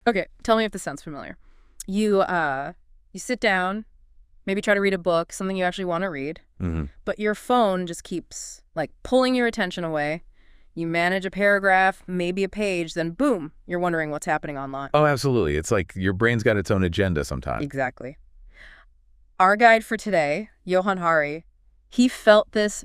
Okay, tell me if this sounds familiar. You sit down, maybe try to read a book, something you actually want to read, but your phone just keeps, like, pulling your attention away. You manage a paragraph, maybe a page, then boom, you're wondering what's happening online. Oh, absolutely. It's like your brain's got its own agenda sometimes. Exactly. Our guide for today, Johann Haidt, he felt this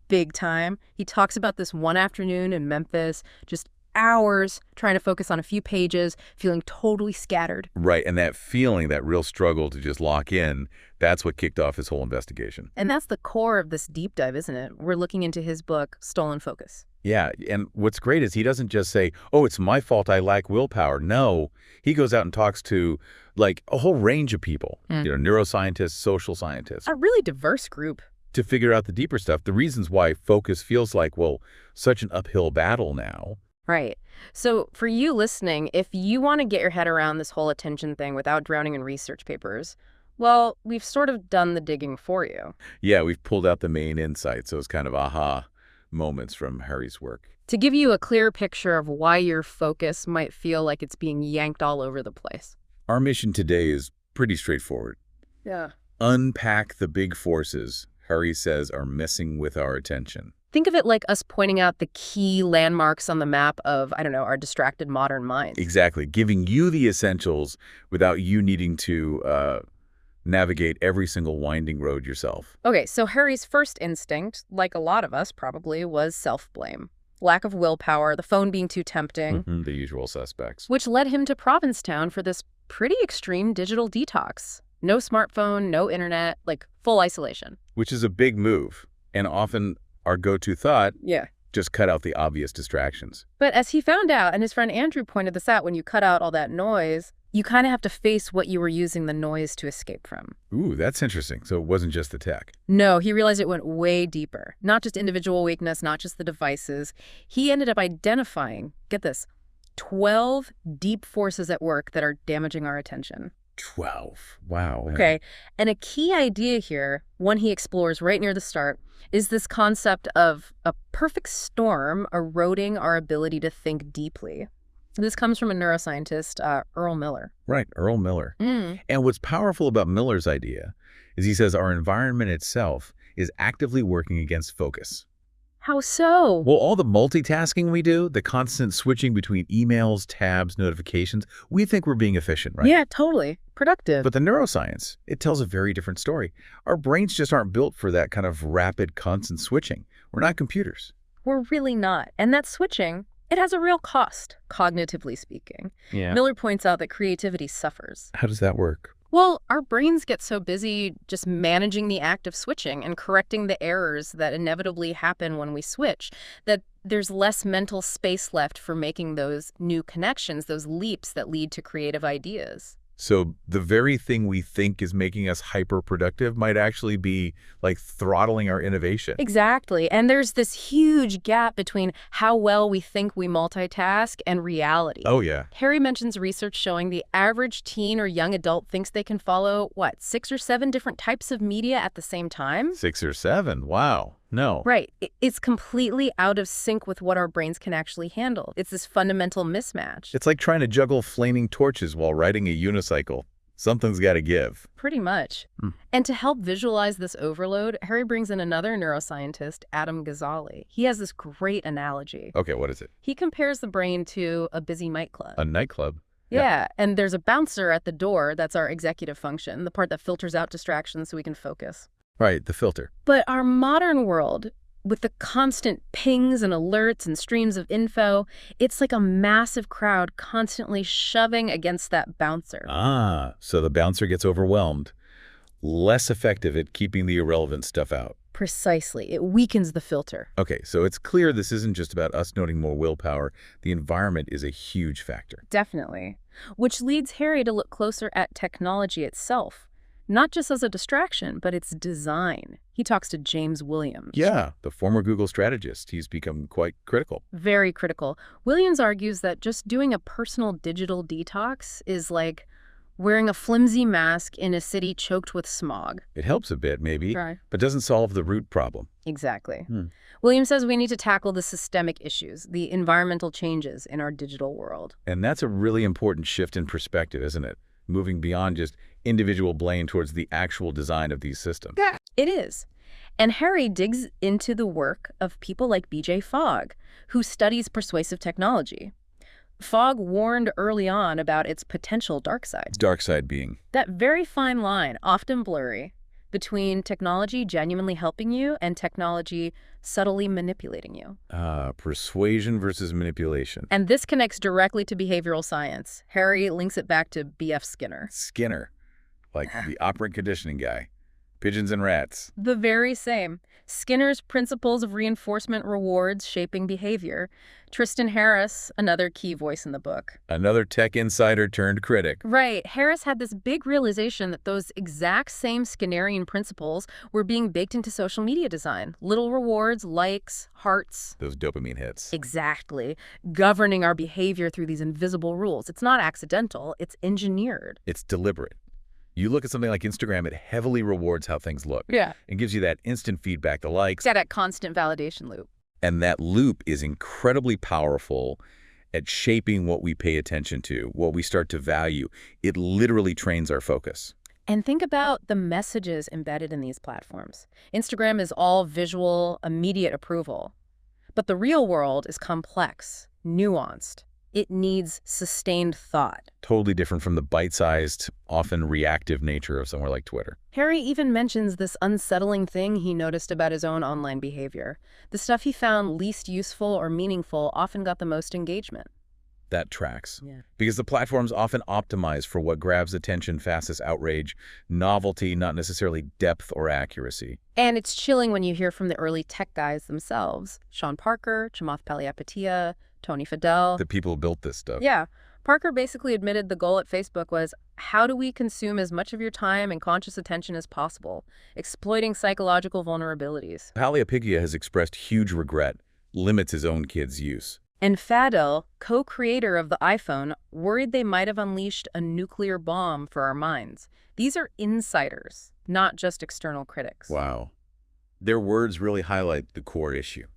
big time. He talks about this one afternoon in Memphis, just hours trying to focus on a few pages, feeling totally scattered. Right, and that feeling, that real struggle to just lock in, that's what kicked off his whole investigation. And that's the core of this deep dive, isn't it? We're looking into his book, Stolen Focus. Yeah, and what's great is he doesn't just say, oh, it's my fault I lack willpower. No, he goes out and talks to, like, a whole range of people, neuroscientists, social scientists. A really diverse group. To figure out the deeper stuff, the reasons why focus feels like, well, such an uphill battle now. Right. So for you listening, if you want to get your head around this whole attention thing without drowning in research papers, well, we've sort of done the digging for you. Yeah, we've pulled out the main insights, those kind of aha moments from Haidt's work. To give you a clear picture of why your focus might feel like it's being yanked all over the place. Our mission today is pretty straightforward. Yeah. Unpack the big forces Haidt says are messing with our attention. Think of it like us pointing out the key landmarks on the map of, I don't know, our distracted modern minds. Exactly. Giving you the essentials without you needing to navigate every single winding road yourself. Okay, so Haidt's first instinct, like a lot of us probably, was self-blame. Lack of willpower, the phone being too tempting. The usual suspects. Which led him to Provincetown for this pretty extreme digital detox. No smartphone, no internet, like full isolation. Which is a big move, and often our go-to thought, just cut out the obvious distractions. But as he found out, and his friend Andrew pointed this out, when you cut out all that noise, you kind of have to face what you were using the noise to escape from. Ooh, that's interesting. So it wasn't just the tech. No, he realized it went way deeper. Not just individual weakness, not just the devices. He ended up identifying, get this, 12 deep forces at work that are damaging our attention. 12. Wow. Okay. And a key idea here, one he explores right near the start, is this concept of a perfect storm eroding our ability to think deeply. This comes from a neuroscientist, Earl Miller. Right, Earl Miller. And what's powerful about Miller's idea is he says our environment itself is actively working against focus. How so? Well, all the multitasking we do, the constant switching between emails, tabs, notifications, we think we're being efficient, right? Yeah, totally. Productive. But the neuroscience, it tells a very different story. Our brains just aren't built for that kind of rapid, constant switching. We're not computers. We're really not. And that switching, it has a real cost, cognitively speaking. Yeah. Miller points out that creativity suffers. How does that work? Well, our brains get so busy just managing the act of switching and correcting the errors that inevitably happen when we switch, that there's less mental space left for making those new connections, those leaps that lead to creative ideas. So the very thing we think is making us hyper-productive might actually be like throttling our innovation. Exactly. And there's this huge gap between how well we think we multitask and reality. Oh, yeah. Haidt mentions research showing the average teen or young adult thinks they can follow, 6 or 7 different types of media at the same time? 6 or 7? Wow. No. Right. It's completely out of sync with what our brains can actually handle. It's this fundamental mismatch. It's like trying to juggle flaming torches while riding a unicycle. Something's got to give. Pretty much. And to help visualize this overload, Haidt brings in another neuroscientist, Adam Gazzaley. He has this great analogy. Okay, what is it? He compares the brain to a busy nightclub. A nightclub? Yeah, and there's a bouncer at the door. That's our executive function, the part that filters out distractions so we can focus. Right, the filter. But our modern world, with the constant pings and alerts and streams of info, it's like a massive crowd constantly shoving against that bouncer. Ah, so the bouncer gets overwhelmed, less effective at keeping the irrelevant stuff out. Precisely. It weakens the filter. Okay, so it's clear this isn't just about us noting more willpower. The environment is a huge factor. Definitely. Which leads Haidt to look closer at technology itself. Not just as a distraction, but its design. He talks to James Williams. Yeah, the former Google strategist. He's become quite critical. Very critical. Williams argues that just doing a personal digital detox is like, wearing a flimsy mask in a city choked with smog. It helps a bit, maybe, Right. but doesn't solve the root problem. Exactly. William says we need to tackle the systemic issues, the environmental changes in our digital world. And that's a really important shift in perspective, isn't it? Moving beyond just individual blame towards the actual design of these systems. Yeah, it is. And Harry digs into the work of people like B.J. Fogg, who studies persuasive technology. Fogg warned early on about its potential dark side. Dark side being? That very fine line, often blurry, between technology genuinely helping you and technology subtly manipulating you. Persuasion versus manipulation. And this connects directly to behavioral science. Harry links it back to B.F. Skinner. Skinner, like the operant conditioning guy. Pigeons and rats. The very same. Skinner's principles of reinforcement rewards shaping behavior. Tristan Harris, another key voice in the book. Another tech insider turned critic. Right. Harris had this big realization that those exact same Skinnerian principles were being baked into social media design. Little rewards, likes, hearts. Those dopamine hits. Exactly. Governing our behavior through these invisible rules. It's not accidental. It's engineered. It's deliberate. You look at something like Instagram, it heavily rewards how things look. Yeah. And gives you that instant feedback, the likes. It's that constant validation loop. And that loop is incredibly powerful at shaping what we pay attention to, what we start to value. It literally trains our focus. And think about the messages embedded in these platforms. Instagram is all visual, immediate approval. But the real world is complex, nuanced. It needs sustained thought. Totally different from the bite-sized, often reactive nature of somewhere like Twitter. Harry even mentions this unsettling thing he noticed about his own online behavior. The stuff he found least useful or meaningful often got the most engagement. That tracks. Yeah. Because the platforms often optimize for what grabs attention fastest: outrage, novelty, not necessarily depth or accuracy. And it's chilling when you hear from the early tech guys themselves. Sean Parker, Chamath Palihapitiya, Tony Fadell. The people who built this stuff. Yeah. Parker basically admitted the goal at Facebook was, how do we consume as much of your time and conscious attention as possible, exploiting psychological vulnerabilities? Palihapitiya has expressed huge regret, limits his own kids' use. And Fadell, co-creator of the iPhone, worried they might have unleashed a nuclear bomb for our minds. These are insiders, not just external critics. Wow. Their words really highlight the core issue.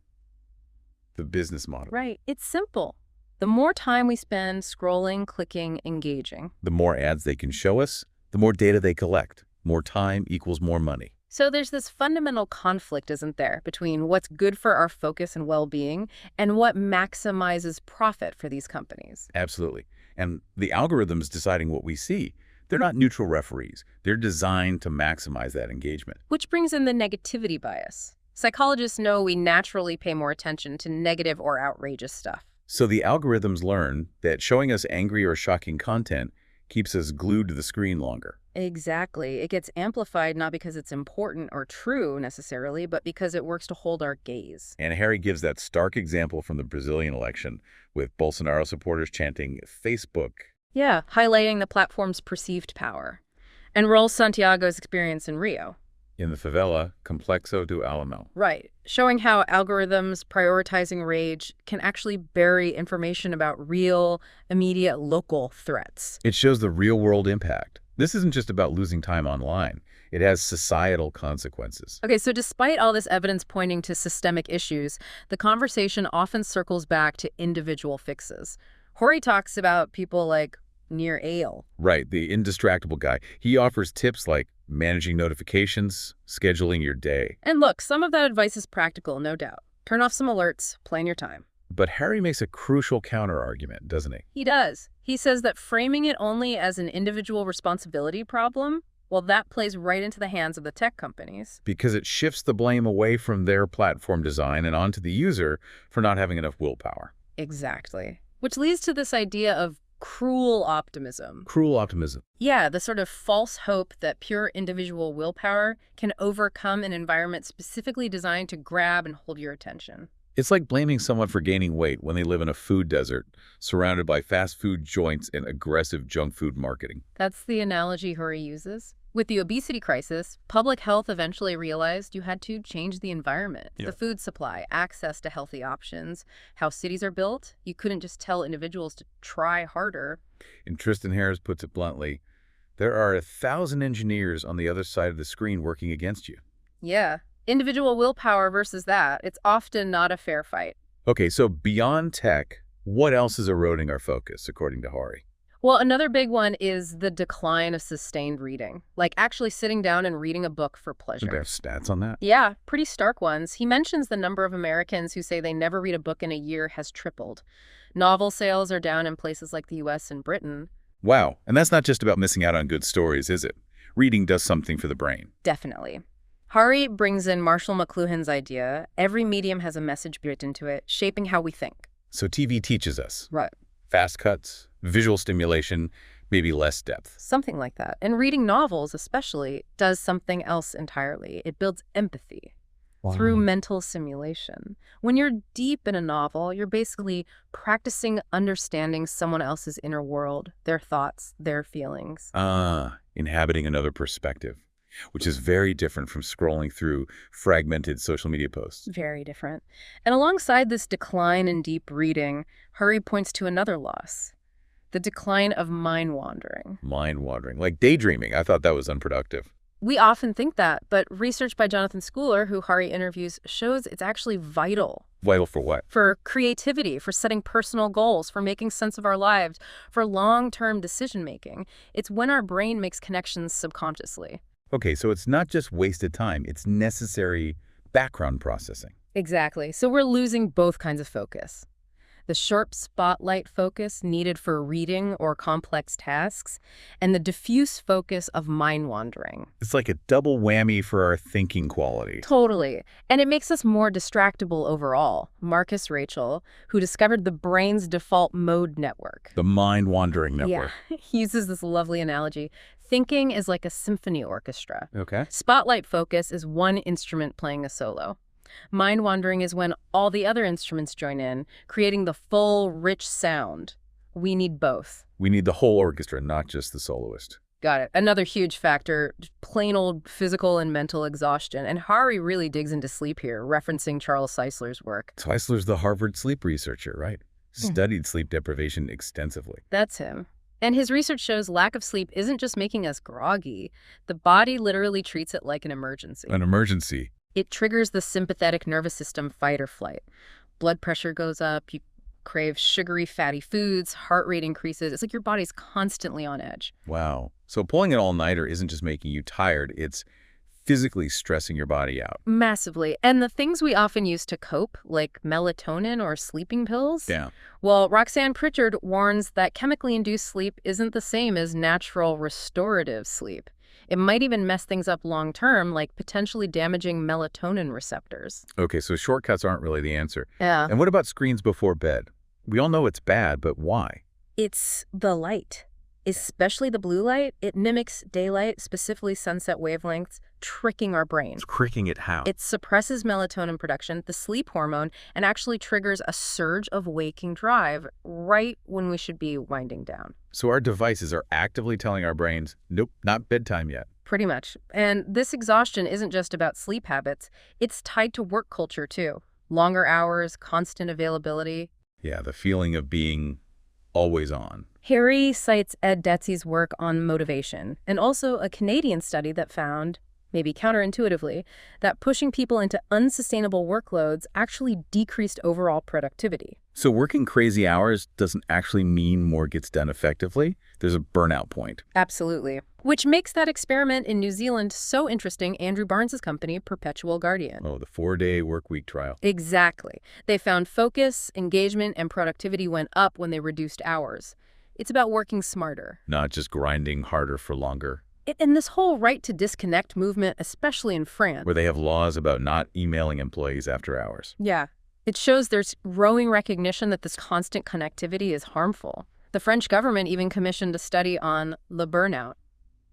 The business model. Right. It's simple. The more time we spend scrolling, clicking, engaging, The more ads they can show us, the more data they collect. More time equals more money. So there's this fundamental conflict, isn't there, between what's good for our focus and well-being and what maximizes profit for these companies. Absolutely. And the algorithms deciding what we see, they're not neutral referees. They're designed to maximize that engagement. Which brings in the negativity bias. Psychologists know we naturally pay more attention to negative or outrageous stuff. So the algorithms learn that showing us angry or shocking content keeps us glued to the screen longer. Exactly. It gets amplified not because it's important or true necessarily, but because it works to hold our gaze. And Harry gives that stark example from the Brazilian election with Bolsonaro supporters chanting Facebook. Yeah, highlighting the platform's perceived power. And Raul Santiago's experience in Rio. In the favela, Complexo do Alamo. Right. Showing how algorithms prioritizing rage can actually bury information about real, immediate, local threats. It shows the real-world impact. This isn't just about losing time online. It has societal consequences. Okay, so despite all this evidence pointing to systemic issues, the conversation often circles back to individual fixes. Hori talks about people like Nir Eyal. Right, the indistractable guy. He offers tips like managing notifications, scheduling your day. And look, some of that advice is practical, no doubt. Turn off some alerts, plan your time. But Harry makes a crucial counter-argument, doesn't he? He does. He says that framing it only as an individual responsibility problem, well, that plays right into the hands of the tech companies. Because it shifts the blame away from their platform design and onto the user for not having enough willpower. Exactly. Which leads to this idea of cruel optimism. Cruel optimism. Yeah, the sort of false hope that pure individual willpower can overcome an environment specifically designed to grab and hold your attention. It's like blaming someone for gaining weight when they live in a food desert, surrounded by fast food joints and aggressive junk food marketing. That's the analogy Hori uses. With the obesity crisis, public health eventually realized you had to change the environment, the food supply, access to healthy options, how cities are built. You couldn't just tell individuals to try harder. And Tristan Harris puts it bluntly, There are 1,000 engineers on the other side of the screen working against you. Yeah. Individual willpower versus that. It's often not a fair fight. Okay, so beyond tech, what else is eroding our focus, according to Haidt? Well, another big one is the decline of sustained reading, like actually sitting down and reading a book for pleasure. Do they have stats on that? Yeah, pretty stark ones. He mentions the number of Americans who say they never read a book in a year has tripled. Novel sales are down in places like the US and Britain. Wow, and that's not just about missing out on good stories, is it? Reading does something for the brain. Definitely. Haidt brings in Marshall McLuhan's idea. Every medium has a message built into it, shaping how we think. So TV teaches us. Right. Fast cuts, visual stimulation, maybe less depth. Something like that. And reading novels especially does something else entirely. It builds empathy through mental simulation. When you're deep in a novel, you're basically practicing understanding someone else's inner world, their thoughts, their feelings. Inhabiting another perspective, which is very different from scrolling through fragmented social media posts. Very different. And alongside this decline in deep reading, Haidt points to another loss. The decline of mind wandering. Mind wandering, like daydreaming. I thought that was unproductive. We often think that, but research by Jonathan Schooler, who Haidt interviews, shows it's actually vital. Vital for what? For creativity, for setting personal goals, for making sense of our lives, for long-term decision-making. It's when our brain makes connections subconsciously. Okay, so it's not just wasted time. It's necessary background processing. Exactly. So we're losing both kinds of focus. The sharp spotlight focus needed for reading or complex tasks, and the diffuse focus of mind wandering. It's like a double whammy for our thinking quality. Totally. And it makes us more distractible overall. Marcus Rachel, who discovered the brain's default mode network. The mind-wandering network. Yeah, he uses this lovely analogy. Thinking is like a symphony orchestra. Okay. Spotlight focus is one instrument playing a solo. Mind wandering is when all the other instruments join in, creating the full, rich sound. We need both. We need the whole orchestra, not just the soloist. Got it. Another huge factor, plain old physical and mental exhaustion. And Haidt really digs into sleep here, referencing Charles Czeisler's work. Czeisler's the Harvard sleep researcher, right? Studied sleep deprivation extensively. That's him. And his research shows lack of sleep isn't just making us groggy. The body literally treats it like an emergency. An emergency. It triggers the sympathetic nervous system fight or flight. Blood pressure goes up, you crave sugary, fatty foods, heart rate increases. It's like your body's constantly on edge. Wow. So pulling an all-nighter isn't just making you tired, it's physically stressing your body out. Massively. And the things we often use to cope, like melatonin or sleeping pills, Yeah. well, Roxanne Pritchard warns that chemically induced sleep isn't the same as natural restorative sleep. It might even mess things up long-term, like potentially damaging melatonin receptors. Okay, so shortcuts aren't really the answer. Yeah. And what about screens before bed? We all know it's bad, but why? It's the light, especially the blue light. It mimics daylight, specifically sunset wavelengths, tricking our brain. It's tricking it how? It suppresses melatonin production, the sleep hormone, and actually triggers a surge of waking drive right when we should be winding down. So our devices are actively telling our brains, nope, not bedtime yet. Pretty much. And this exhaustion isn't just about sleep habits. It's tied to work culture, too. Longer hours, constant availability. Yeah, the feeling of being always on. Harry cites Ed Detsy's work on motivation, and also a Canadian study that found, maybe counterintuitively, that pushing people into unsustainable workloads actually decreased overall productivity. So working crazy hours doesn't actually mean more gets done effectively. There's a burnout point. Absolutely. Which makes that experiment in New Zealand so interesting, Andrew Barnes' company, Perpetual Guardian. Oh, the 4-day work week trial. Exactly. They found focus, engagement, and productivity went up when they reduced hours. It's about working smarter. Not just grinding harder for longer. And this whole right to disconnect movement, especially in France. Where they have laws about not emailing employees after hours. Yeah. It shows there's growing recognition that this constant connectivity is harmful. The French government even commissioned a study on le burnout.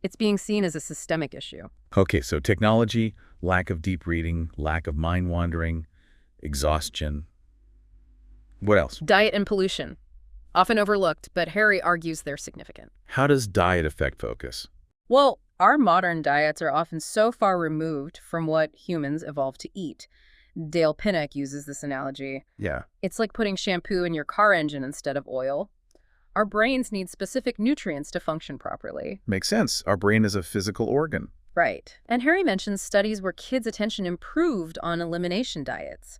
It's being seen as a systemic issue. Okay, so technology, lack of deep reading, lack of mind wandering, exhaustion. What else? Diet and pollution. Often overlooked, but Harry argues they're significant. How does diet affect focus? Well, our modern diets are often so far removed from what humans evolved to eat. Dale Pinnock uses this analogy. Yeah. It's like putting shampoo in your car engine instead of oil. Our brains need specific nutrients to function properly. Makes sense. Our brain is a physical organ. Right. And Harry mentions studies where kids' attention improved on elimination diets.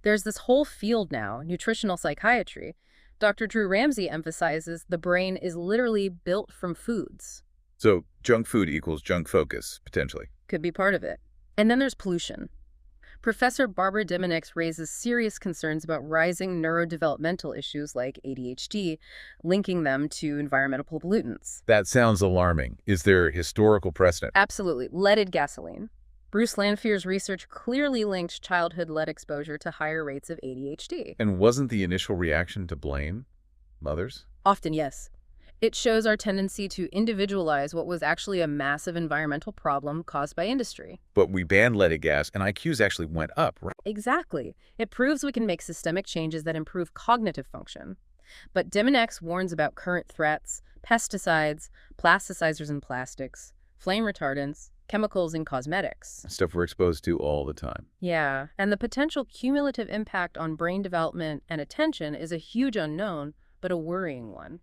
There's this whole field now, nutritional psychiatry. Dr. Drew Ramsey emphasizes the brain is literally built from foods. So junk food equals junk focus, potentially. Could be part of it. And then there's pollution. Professor Barbara Dimonix raises serious concerns about rising neurodevelopmental issues like ADHD, linking them to environmental pollutants. That sounds alarming. Is there historical precedent? Absolutely. Leaded gasoline. Bruce Lanphear's research clearly linked childhood lead exposure to higher rates of ADHD. And wasn't the initial reaction to blame mothers? Often, yes. It shows our tendency to individualize what was actually a massive environmental problem caused by industry. But we banned leaded gas, and IQs actually went up, right? Exactly. It proves we can make systemic changes that improve cognitive function. But Dimonix warns about current threats, pesticides, plasticizers in plastics, flame retardants, chemicals in cosmetics. Stuff we're exposed to all the time. Yeah, and the potential cumulative impact on brain development and attention is a huge unknown, but a worrying one.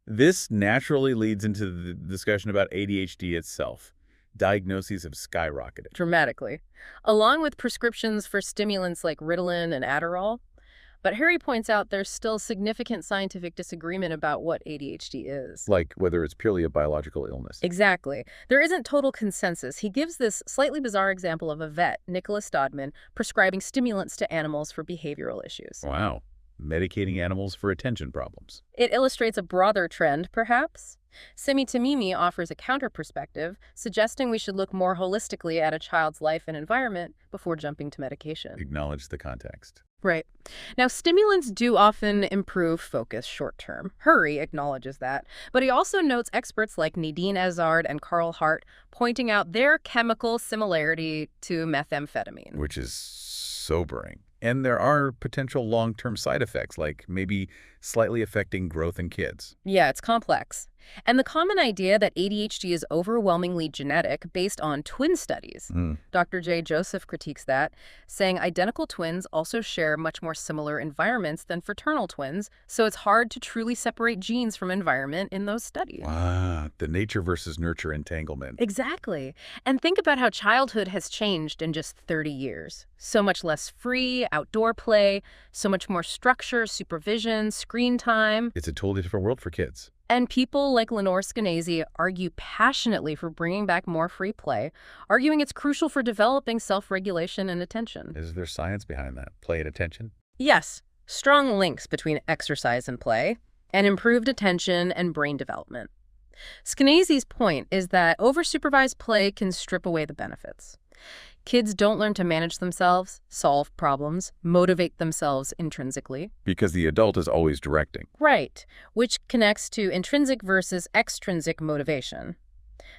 This naturally leads into the discussion about ADHD itself. Diagnoses have skyrocketed. Dramatically. Along with prescriptions for stimulants like Ritalin and Adderall. But Harry points out there's still significant scientific disagreement about what ADHD is. Like whether it's purely a biological illness. Exactly. There isn't total consensus. He gives this slightly bizarre example of a vet, Nicholas Dodman, prescribing stimulants to animals for behavioral issues. Wow. Medicating animals for attention problems. It illustrates a broader trend, perhaps. Simi Tamimi offers a counter-perspective, suggesting we should look more holistically at a child's life and environment before jumping to medication. Acknowledge the context. Right. Now, stimulants do often improve focus short-term. Hurry acknowledges that. But he also notes experts like Nadine Azard and Carl Haidt pointing out their chemical similarity to methamphetamine. Which is sobering. And there are potential long-term side effects, like maybe slightly affecting growth in kids. Yeah, it's complex. And the common idea that ADHD is overwhelmingly genetic based on twin studies. Dr. J. Joseph critiques that, saying identical twins also share much more similar environments than fraternal twins, so it's hard to truly separate genes from environment in those studies. Wow, the nature versus nurture entanglement. Exactly. And think about how childhood has changed in just 30 years. So much less free, outdoor play, so much more structure, supervision, screen time. It's a totally different world for kids. And people like Lenore Skenazy argue passionately for bringing back more free play, arguing it's crucial for developing self-regulation and attention. Is there science behind that? Play and attention? Yes. Strong links between exercise and play, and improved attention and brain development. Skenazy's point is that oversupervised play can strip away the benefits. Kids don't learn to manage themselves, solve problems, motivate themselves intrinsically. Because the adult is always directing. Right, which connects to intrinsic versus extrinsic motivation.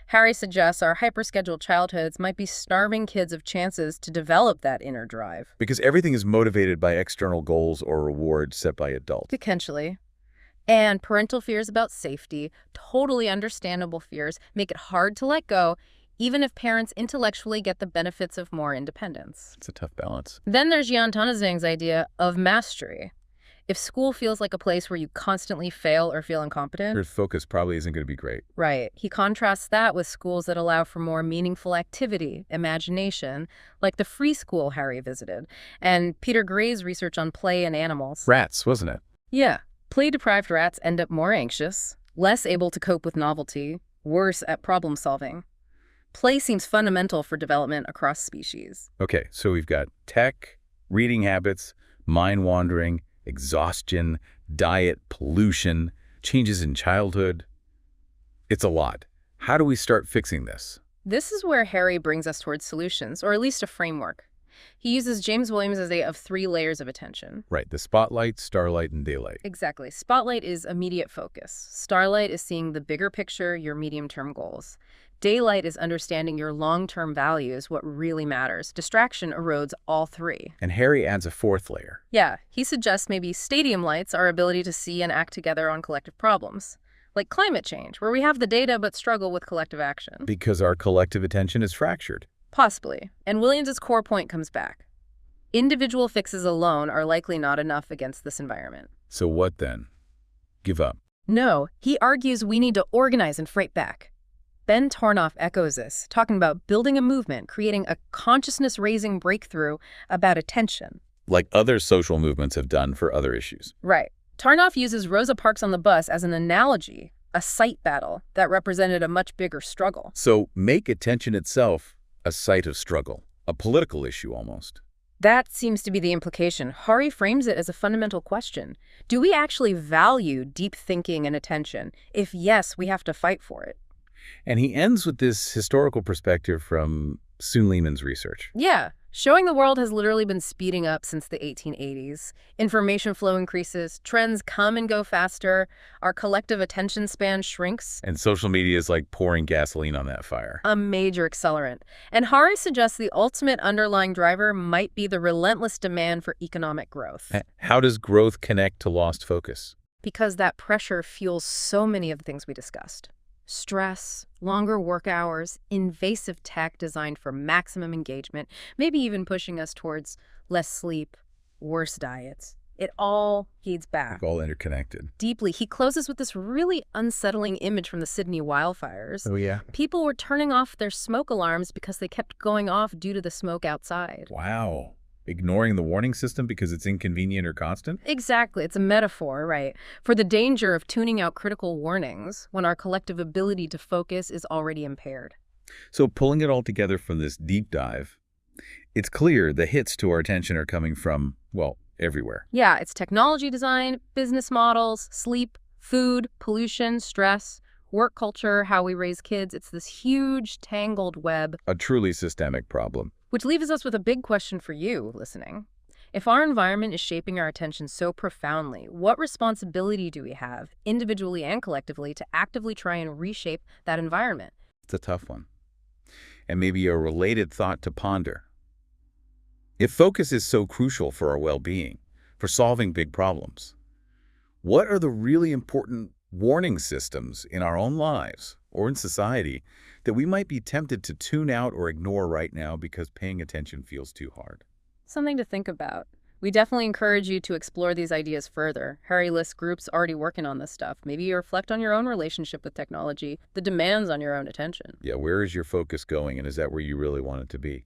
Harry suggests our hyperscheduled childhoods might be starving kids of chances to develop that inner drive. Because everything is motivated by external goals or rewards set by adults. Potentially. And parental fears about safety, totally understandable fears, make it hard to let go, even if parents intellectually get the benefits of more independence. It's a tough balance. Then there's Jan Tanazang's idea of mastery. If school feels like a place where you constantly fail or feel incompetent, your focus probably isn't going to be great. Right. He contrasts that with schools that allow for more meaningful activity, imagination, like the free school Harry visited, and Peter Gray's research on play and animals. Rats, wasn't it? Yeah. Play-deprived rats end up more anxious, less able to cope with novelty, worse at problem solving. Play seems fundamental for development across species. Okay, so we've got tech, reading habits, mind wandering, exhaustion, diet, pollution, changes in childhood. It's a lot. How do we start fixing this? This is where Harry brings us towards solutions, or at least a framework. He uses James Williams' idea of 3 layers of attention. Right, the spotlight, starlight, and daylight. Exactly. Spotlight is immediate focus. Starlight is seeing the bigger picture, your medium-term goals. Daylight is understanding your long-term values, what really matters. Distraction erodes all 3. And Harry adds a 4th layer. Yeah, he suggests maybe stadium lights, our ability to see and act together on collective problems. Like climate change, where we have the data but struggle with collective action. Because our collective attention is fractured. Possibly. And Williams's core point comes back. Individual fixes alone are likely not enough against this environment. So what then? Give up. No, he argues we need to organize and fight back. Ben Tarnoff echoes this, talking about building a movement, creating a consciousness-raising breakthrough about attention. Like other social movements have done for other issues. Right. Tarnoff uses Rosa Parks on the bus as an analogy, a sight battle that represented a much bigger struggle. So make attention itself a site of struggle, a political issue almost. That seems to be the implication. Hari frames it as a fundamental question. Do we actually value deep thinking and attention? If yes, we have to fight for it. And he ends with this historical perspective from Soon Lehman's research. Yeah, showing the world has literally been speeding up since the 1880s. Information flow increases, trends come and go faster, our collective attention span shrinks. And social media is like pouring gasoline on that fire. A major accelerant. And Hari suggests the ultimate underlying driver might be the relentless demand for economic growth. How does growth connect to lost focus? Because that pressure fuels so many of the things we discussed. Stress, longer work hours, invasive tech designed for maximum engagement, maybe even pushing us towards less sleep, worse diets. It all feeds back. All interconnected. Deeply. He closes with this really unsettling image from the Sydney wildfires. Oh, yeah? People were turning off their smoke alarms because they kept going off due to the smoke outside. Wow. Ignoring the warning system because it's inconvenient or constant? Exactly. It's a metaphor, right, for the danger of tuning out critical warnings when our collective ability to focus is already impaired. So pulling it all together from this deep dive, it's clear the hits to our attention are coming from, well, everywhere. Yeah, it's technology design, business models, sleep, food, pollution, stress, work culture, how we raise kids. It's this huge, tangled web. A truly systemic problem. Which leaves us with a big question for you, listening. If our environment is shaping our attention so profoundly, what responsibility do we have, individually and collectively, to actively try and reshape that environment? It's a tough one. And maybe a related thought to ponder. If focus is so crucial for our well-being, for solving big problems, what are the really important warning systems in our own lives or in society that we might be tempted to tune out or ignore right now because paying attention feels too hard? Something to think about. We definitely encourage you to explore these ideas further. Hari lists groups already working on this stuff. Maybe you reflect on your own relationship with technology, the demands on your own attention. Yeah, where is your focus going, and is that where you really want it to be?